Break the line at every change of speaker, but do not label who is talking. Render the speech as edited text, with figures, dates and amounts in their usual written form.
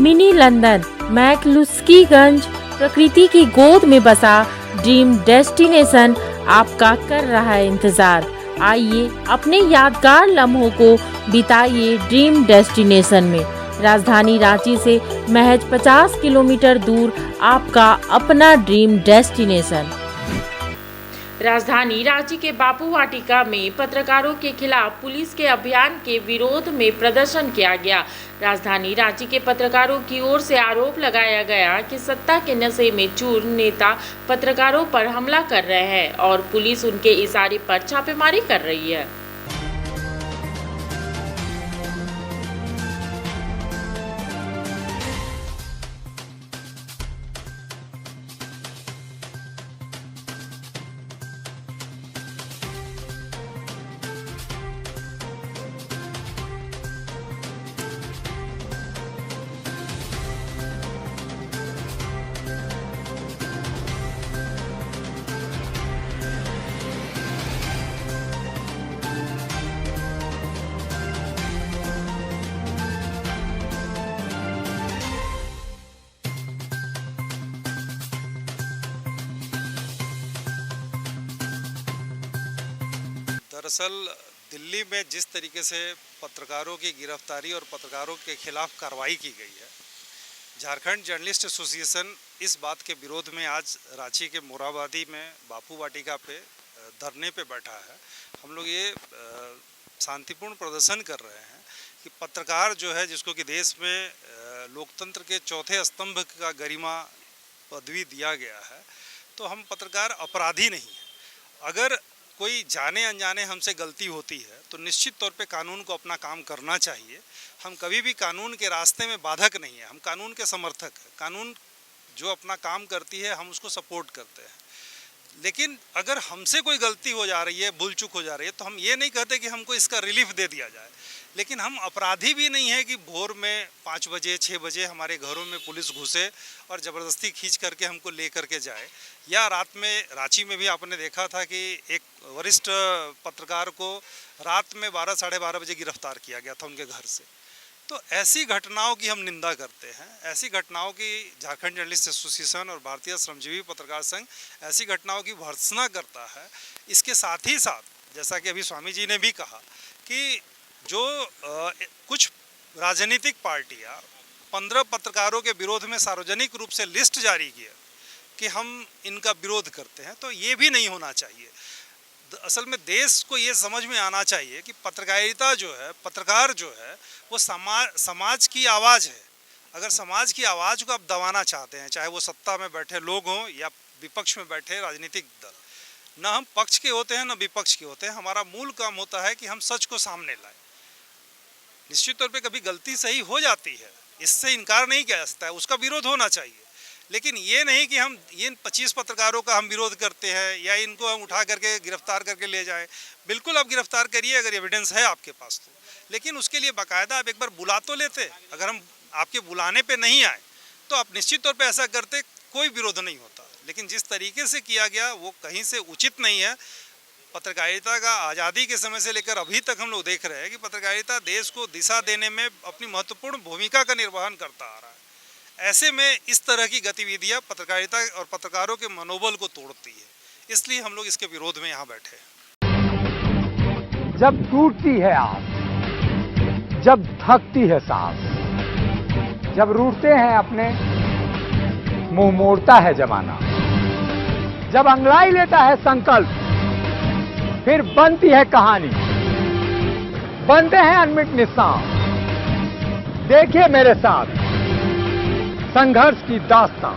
Mini London McCluskieganj प्रकृति की गोद में बसा ड्रीम डेस्टिनेशन आपका कर रहा है इंतजार। आइए अपने यादगार लम्हों को बिताइए ड्रीम डेस्टिनेशन में। राजधानी रांची से महज 50 किलोमीटर दूर आपका अपना ड्रीम डेस्टिनेशन। राजधानी रांची के बापू वाटिका में पत्रकारों के खिलाफ पुलिस के अभियान के विरोध में प्रदर्शन किया गया। राजधानी रांची के पत्रकारों की ओर से आरोप लगाया गया कि सत्ता के नशे में चूर नेता पत्रकारों पर हमला कर रहे हैं और पुलिस उनके इशारे पर छापेमारी कर रही है।
दरअसल दिल्ली में जिस तरीके से पत्रकारों की गिरफ्तारी और पत्रकारों के खिलाफ कार्रवाई की गई है, झारखंड जर्नलिस्ट एसोसिएशन इस बात के विरोध में आज रांची के मोराबादी में बापू वाटिका पे धरने पे बैठा है। हम लोग ये शांतिपूर्ण प्रदर्शन कर रहे हैं कि पत्रकार जो है, जिसको कि देश में लोकतंत्र के चौथे स्तंभ का गरिमा पदवी दिया गया है, तो हम पत्रकार अपराधी नहीं हैं। अगर कोई जाने अनजाने हमसे गलती होती है तो निश्चित तौर पे कानून को अपना काम करना चाहिए। हम कभी भी कानून के रास्ते में बाधक नहीं है, हम कानून के समर्थक हैं। कानून जो अपना काम करती है हम उसको सपोर्ट करते हैं। लेकिन अगर हमसे कोई गलती हो जा रही है, भूल चूक हो जा रही है, तो हम ये नहीं कहते कि हमको इसका रिलीफ दे दिया जाए। लेकिन हम अपराधी भी नहीं है कि भोर में 5 बजे 6 बजे हमारे घरों में पुलिस घुसे और ज़बरदस्ती खींच करके हमको ले करके जाए। या रात में रांची में भी आपने देखा था कि एक वरिष्ठ पत्रकार को रात में 12 साढ़े 12 बजे गिरफ्तार किया गया था उनके घर से। तो ऐसी घटनाओं की हम निंदा करते हैं। ऐसी घटनाओं की झारखंड जर्नलिस्ट एसोसिएशन और भारतीय श्रमजीवी पत्रकार संघ ऐसी घटनाओं की भर्त्सना करता है। इसके साथ ही साथ, जैसा कि अभी स्वामी जी ने भी कहा कि जो कुछ राजनीतिक पार्टियां 15 पत्रकारों के विरोध में सार्वजनिक रूप से लिस्ट जारी किया कि हम इनका विरोध करते हैं, तो ये भी नहीं होना चाहिए। असल में देश को ये समझ में आना चाहिए कि पत्रकारिता जो है, पत्रकार जो है, वो समाज की आवाज़ है। अगर समाज की आवाज़ को आप दबाना चाहते हैं, चाहे वो सत्ता में बैठे लोग हों या विपक्ष में बैठे राजनीतिक दल, ना हम पक्ष के होते हैं ना विपक्ष के होते हैं। हमारा मूल काम होता है कि हम सच को सामने लाएं। निश्चित तौर पे कभी गलती सही हो जाती है, इससे इनकार नहीं किया जा सकता है, उसका विरोध होना चाहिए। लेकिन ये नहीं कि हम इन 25 पत्रकारों का हम विरोध करते हैं या इनको हम उठा करके गिरफ्तार करके ले जाएं। बिल्कुल आप गिरफ्तार करिए अगर एविडेंस है आपके पास तो, लेकिन उसके लिए बाकायदा आप एक बार बुला तो लेते। अगर हम आपके बुलाने पे नहीं आए तो आप निश्चित तौर पे ऐसा करते, कोई विरोध नहीं होता। लेकिन जिस तरीके से किया गया वो कहीं से उचित नहीं है। पत्रकारिता का आज़ादी के समय से लेकर अभी तक हम लोग देख रहे हैं कि पत्रकारिता देश को दिशा देने में अपनी महत्वपूर्ण भूमिका का निर्वहन करता आ रहा है। ऐसे में इस तरह की गतिविधियां पत्रकारिता और पत्रकारों के मनोबल को तोड़ती है, इसलिए हम लोग इसके विरोध में यहाँ बैठे हैं।
जब टूटती है आस, जब थकती है सांस, जब रूठते हैं अपने, मुंह मोड़ता है जमाना, जब अंगड़ाई लेता है संकल्प, फिर बनती है कहानी, बनते हैं अनमिट निशान। देखिए मेरे साथ संघर्ष की दास्तां।